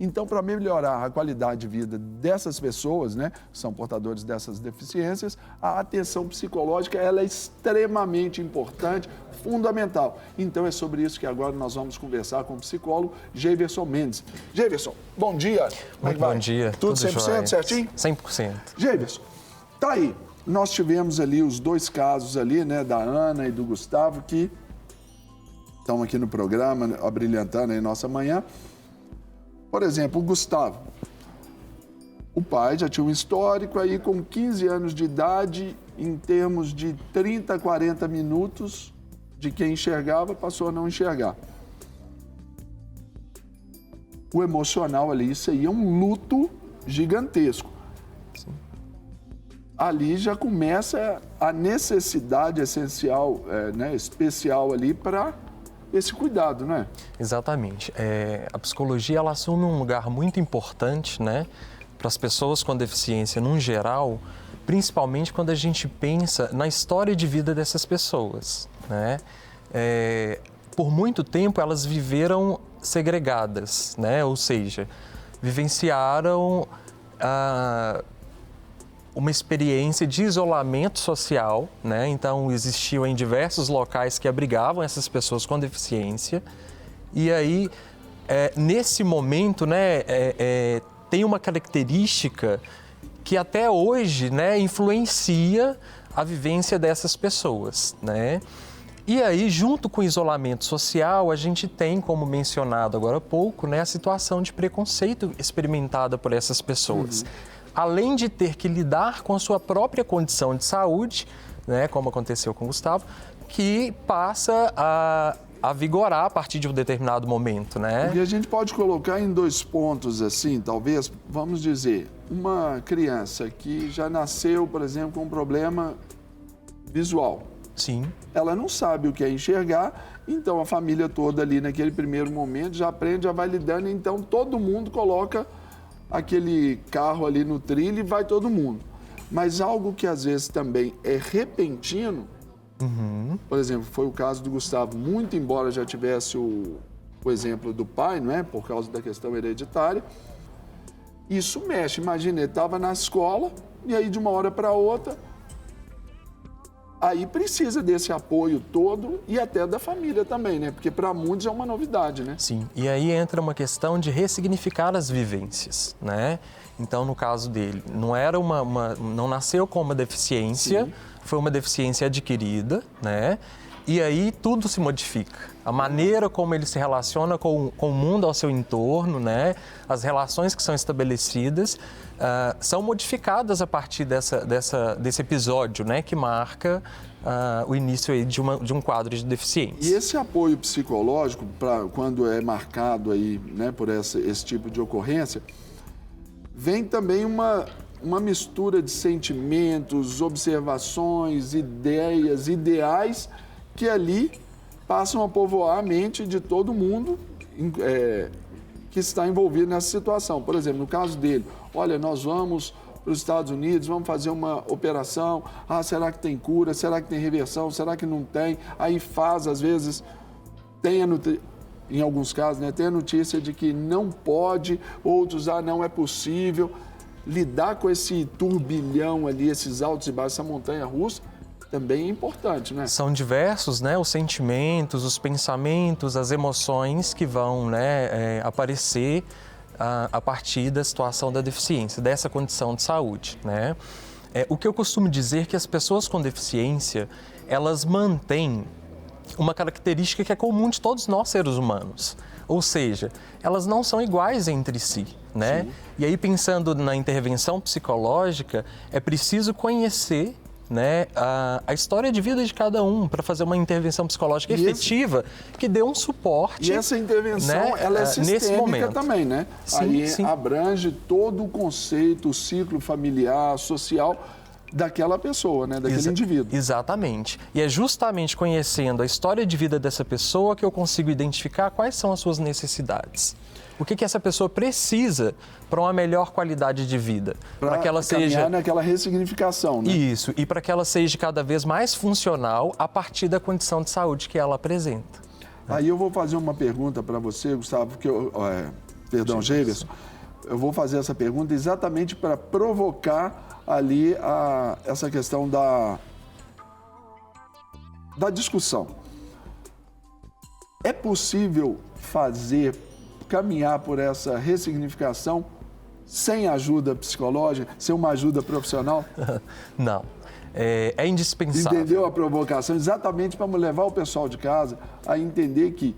Então, para melhorar a qualidade de vida dessas pessoas, né, que são portadores dessas deficiências, a atenção psicológica ela é extremamente importante, fundamental. Então, é sobre isso que agora nós vamos conversar com o psicólogo Geiverson Mendes. Geiverson, bom dia. Como é que vai? Bom dia. Tudo 100% jóia. certinho? 100%. Geiverson, tá aí. Nós tivemos ali os dois casos ali, né, da Ana e do Gustavo, que estão aqui no programa, abrilhantando aí nossa manhã. Por exemplo, o Gustavo. O pai já tinha um histórico aí com 15 anos de idade, em termos de 30, 40 minutos, de quem enxergava, passou a não enxergar. O emocional ali, isso aí é um luto gigantesco. Sim. Ali já começa a necessidade essencial, né, especial ali para esse cuidado, não é? Exatamente. A psicologia ela assume um lugar muito importante, né, para as pessoas com deficiência num geral, principalmente quando a gente pensa na história de vida dessas pessoas, né? Por muito tempo elas viveram segregadas, né? Ou seja, vivenciaram uma experiência de isolamento social, né? Então, existiam em diversos locais que abrigavam essas pessoas com deficiência. E aí, nesse momento, né, tem uma característica que até hoje, né, influencia a vivência dessas pessoas, né? E aí, junto com o isolamento social, a gente tem, como mencionado agora há pouco, né, a situação de preconceito experimentada por essas pessoas. Além de ter que lidar com a sua própria condição de saúde, né, como aconteceu com o Gustavo, que passa a vigorar a partir de um determinado momento, né? E a gente pode colocar em dois pontos assim, talvez, vamos dizer, uma criança que já nasceu, por exemplo, com um problema visual. Sim. Ela não sabe o que é enxergar, então a família toda ali naquele primeiro momento já aprende, já vai lidando, então todo mundo coloca aquele carro ali no trilho e vai todo mundo. Mas algo que às vezes também é repentino, por exemplo, foi o caso do Gustavo, muito embora já tivesse o exemplo do pai, não é? Por causa da questão hereditária, isso mexe. Imagina, ele estava na escola e aí de uma hora para outra, aí precisa desse apoio todo e até da família também, né? Porque para muitos é uma novidade, né? Sim, e aí entra uma questão de ressignificar as vivências, né? Então, no caso dele, não nasceu com uma deficiência, sim, foi uma deficiência adquirida, né? E aí tudo se modifica. A maneira como ele se relaciona com o mundo ao seu entorno, né? As relações que são estabelecidas são modificadas a partir desse episódio, né? Que marca o início aí de um quadro de deficiência. E esse apoio psicológico, quando é marcado aí, né, por esse tipo de ocorrência, vem também uma mistura de sentimentos, observações, ideias, ideais que ali passam a povoar a mente de todo mundo que está envolvido nessa situação. Por exemplo, no caso dele, olha, nós vamos para os Estados Unidos, vamos fazer uma operação, será que tem cura, será que tem reversão, será que não tem? Aí faz, às vezes, em alguns casos, né, tem a notícia de que não pode, outros, não é possível. Lidar com esse turbilhão ali, esses altos e baixos, essa montanha-russa, também é importante, né? São diversos, né, os sentimentos, os pensamentos, as emoções que vão, né, aparecer a partir da situação da deficiência, dessa condição de saúde, né? O que eu costumo dizer é que as pessoas com deficiência, elas mantêm uma característica que é comum de todos nós seres humanos, ou seja, elas não são iguais entre si, né? Sim. E aí, pensando na intervenção psicológica, é preciso conhecer, né, a história de vida de cada um para fazer uma intervenção psicológica efetiva que dê um suporte. E essa intervenção, né, ela é sistêmica também, né? Sim, aí sim. Abrange todo o conceito, o ciclo familiar, social daquela pessoa, né, daquele indivíduo. Exatamente. E é justamente conhecendo a história de vida dessa pessoa que eu consigo identificar quais são as suas necessidades. O que essa pessoa precisa para uma melhor qualidade de vida? Para que ela seja naquela ressignificação, né? Isso, e para que ela seja cada vez mais funcional a partir da condição de saúde que ela apresenta. Aí eu vou fazer uma pergunta para você, Gustavo, porque perdão, Geiverson, eu vou fazer essa pergunta exatamente para provocar ali essa questão da discussão. É possível caminhar por essa ressignificação sem ajuda psicológica, sem uma ajuda profissional? Não. É indispensável. Entendeu a provocação? Exatamente para levar o pessoal de casa a entender que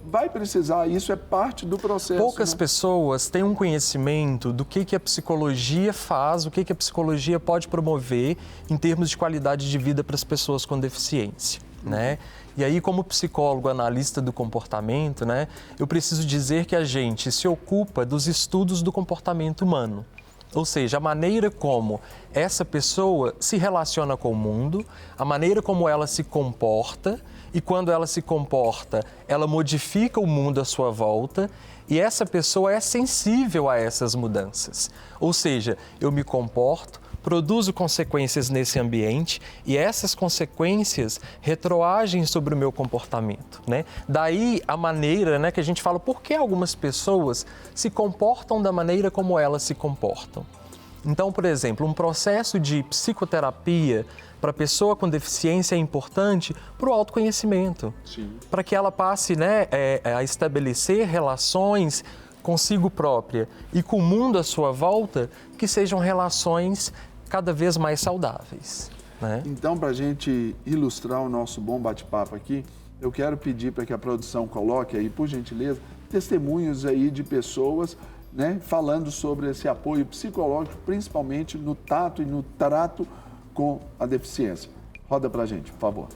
vai precisar, isso é parte do processo. Poucas pessoas têm um conhecimento do que a psicologia faz, o que a psicologia pode promover em termos de qualidade de vida para as pessoas com deficiência, né? E aí, como psicólogo, analista do comportamento, né, eu preciso dizer que a gente se ocupa dos estudos do comportamento humano. Ou seja, a maneira como essa pessoa se relaciona com o mundo, a maneira como ela se comporta, e quando ela se comporta, ela modifica o mundo à sua volta, e essa pessoa é sensível a essas mudanças. Ou seja, eu me comporto, produzo consequências nesse ambiente e essas consequências retroagem sobre o meu comportamento, né? Daí a maneira, né, que a gente fala, por que algumas pessoas se comportam da maneira como elas se comportam? Então, por exemplo, um processo de psicoterapia para a pessoa com deficiência é importante para o autoconhecimento, para que ela passe, né, a estabelecer relações consigo própria e com o mundo à sua volta que sejam relações cada vez mais saudáveis, né? Então, para a gente ilustrar o nosso bom bate-papo aqui, eu quero pedir para que a produção coloque aí, por gentileza, testemunhos aí de pessoas, né, falando sobre esse apoio psicológico, principalmente no tato e no trato com a deficiência. Roda para a gente, por favor.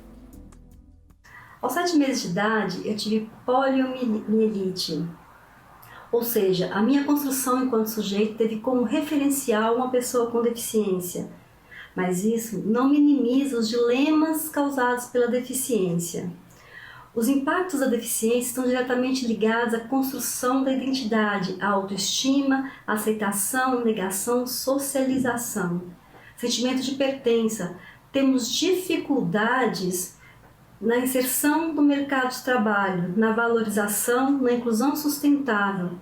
Aos 7 meses de idade, eu tive poliomielite. Ou seja, a minha construção enquanto sujeito teve como referencial uma pessoa com deficiência. Mas isso não minimiza os dilemas causados pela deficiência. Os impactos da deficiência estão diretamente ligados à construção da identidade, à autoestima, à aceitação, negação, socialização. Sentimento de pertença. Temos dificuldades na inserção no mercado de trabalho, na valorização, na inclusão sustentável.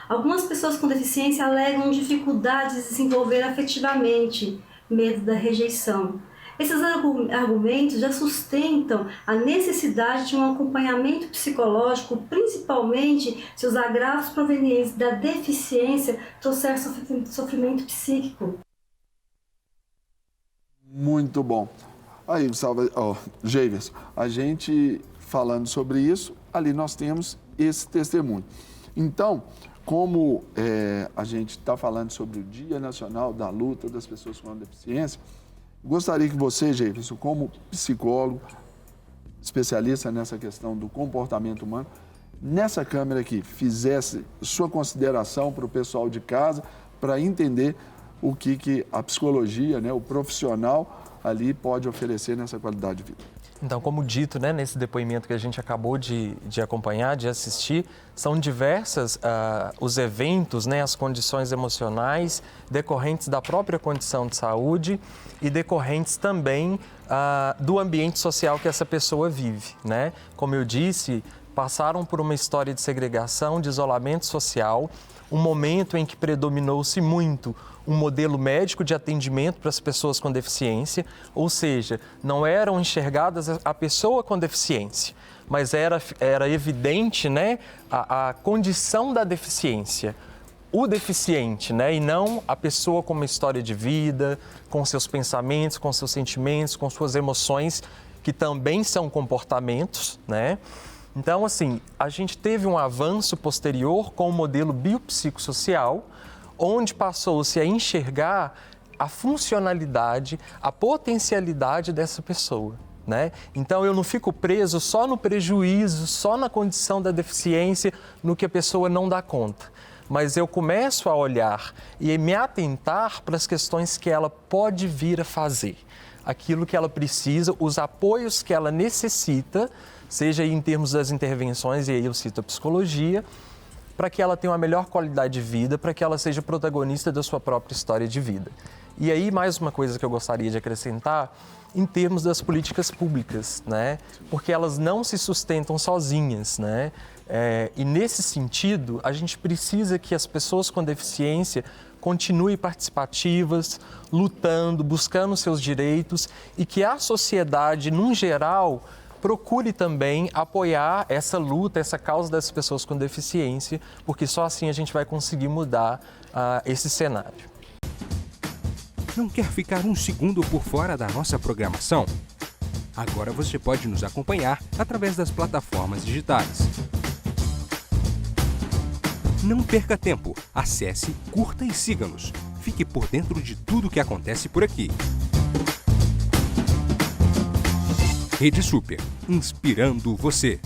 Algumas pessoas com deficiência alegam dificuldades de se desenvolver afetivamente, medo da rejeição. Esses argumentos já sustentam a necessidade de um acompanhamento psicológico, principalmente se os agravos provenientes da deficiência trouxerem sofrimento psíquico. Muito bom. Aí, Geiverson, a gente falando sobre isso, ali nós temos esse testemunho. Então, como a gente está falando sobre o Dia Nacional da Luta das Pessoas com Deficiência, gostaria que você, Geiverson, como psicólogo, especialista nessa questão do comportamento humano, nessa câmera aqui, fizesse sua consideração para o pessoal de casa, para entender o que a psicologia, né, o profissional ali pode oferecer nessa qualidade de vida. Então, como dito, né, nesse depoimento que a gente acabou de acompanhar, de assistir, são diversas os eventos, né, as condições emocionais decorrentes da própria condição de saúde e decorrentes também do ambiente social que essa pessoa vive, né? Como eu disse, passaram por uma história de segregação, de isolamento social, um momento em que predominou-se muito um modelo médico de atendimento para as pessoas com deficiência, ou seja, não eram enxergadas a pessoa com deficiência, mas era evidente, né, a condição da deficiência, o deficiente, né, e não a pessoa com uma história de vida, com seus pensamentos, com seus sentimentos, com suas emoções, que também são comportamentos, né? Então, assim, a gente teve um avanço posterior com o modelo biopsicossocial, onde passou-se a enxergar a funcionalidade, a potencialidade dessa pessoa, né? Então, eu não fico preso só no prejuízo, só na condição da deficiência, no que a pessoa não dá conta. Mas eu começo a olhar e me atentar para as questões que ela pode vir a fazer, aquilo que ela precisa, os apoios que ela necessita, seja em termos das intervenções, e aí eu cito a psicologia, para que ela tenha uma melhor qualidade de vida, para que ela seja protagonista da sua própria história de vida. E aí, mais uma coisa que eu gostaria de acrescentar, em termos das políticas públicas, né? Porque elas não se sustentam sozinhas, né? E nesse sentido, a gente precisa que as pessoas com deficiência continuem participativas, lutando, buscando seus direitos e que a sociedade, num geral, procure também apoiar essa luta, essa causa das pessoas com deficiência, porque só assim a gente vai conseguir mudar esse cenário. Não quer ficar um segundo por fora da nossa programação? Agora você pode nos acompanhar através das plataformas digitais. Não perca tempo, acesse, curta e siga-nos. Fique por dentro de tudo o que acontece por aqui. Rede Super, inspirando você.